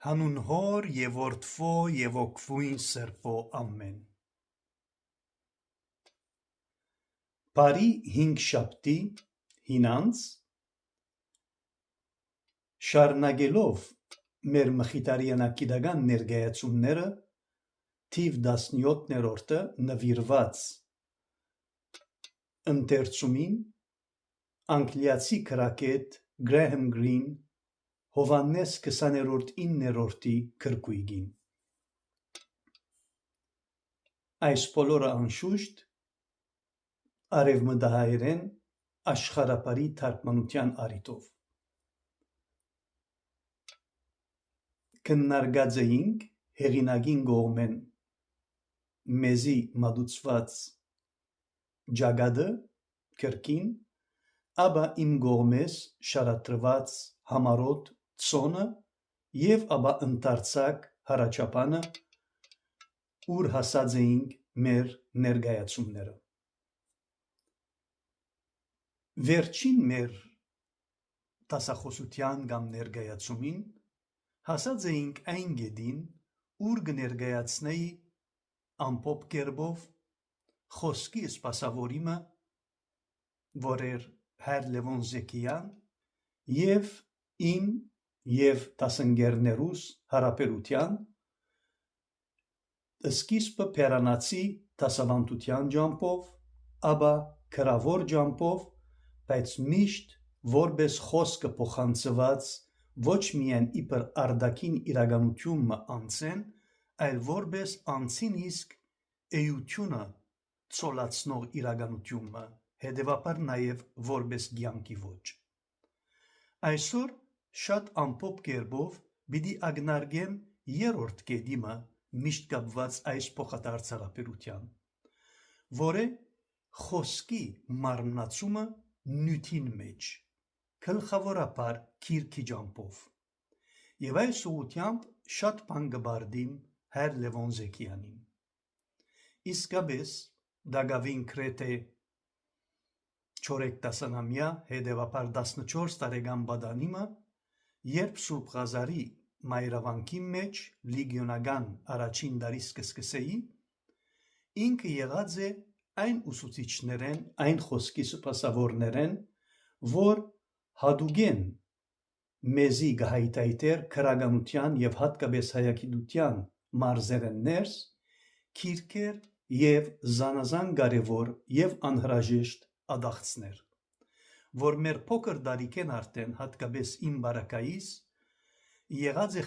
Հանուն Հոր և Որդվո և Օգվույն Սրբո ամեն։ Բարի հինգշաբթի հինանց շարունակելով մեր մխիթարյանագիտական ներկայացումները թիվ 17-րդը նվիրված ընթերցումին անգլիացի գրագետ Գրահեմ Գրին Հովհաննես 20-9-րդի գրքույկին։ Այս բոլորը անշուշտ արևմտահայերեն աշխարհապարի թարգմանության առիթով։ Քննարկած էինք հեղինակին կողմեն մեզի մատուցված ճակատը գրքին, ապա իմ կողմես շարադրված համառոտ ցոնը և ապա ընդարձակ հարաճապանը, ուր հասած էինք մեր ներկայացումները։ Վերջին մեր դասախոսության կամ ներկայացումին հասած էինք այն կետին, ուր կներկայացնեի ամփոփ կերպով խոսքի սպասավորումը, որ էր Հայր Լևոն Զեքիյան և իմ և դասընկերներուս հարաբերության սկիզբը բերանացի դասավանդության ճամփով, ապա գրավոր ճամփով, բայց միշտ որպես խոսքը փոխանցված ոչ միայն իբր արտաքին իրականությունը անձեն, այլ որպես անձին իսկ էությունը ցոլացնող իրականությունը, հետևաբար նաև որպես կյանքի ոճ։ Այսօր շատ ամփոփ կերպով պիտի ակնարկեմ երրորդ կետիմը միշտ կապված այս փոխադարձ հարաբերության, որ է խոսքի մարմնացումը նյութին մեջ, գլխավորաբար գիրքի ճամփով, և այս ուղղությամբ շատ բան կպարտիմ Հայր Լևոն Զեքիյանին։ Իսկապես դակավին գրեթե 4 տասնամյա, հետևաբար 14 տարեկան պատանիմը, երբ Սուրբ Ղազարի մայրավանքի մեջ լիգիոնական առաջին տարի սկսկսեի, ինքը եղած է այն ուսուցիչներեն, այն խոսքի սպասավորներեն, որ հատուկեն մեզի կհայթայթեր գրականության և հատկապես հայագիտության մարզերեն ներս գիրքեր և զանազան կարևոր և անհրաժեշտ ադակցներ, որ մեր փոքր տարիքեն արդեն հատկապես իմ բարակայիս եղած է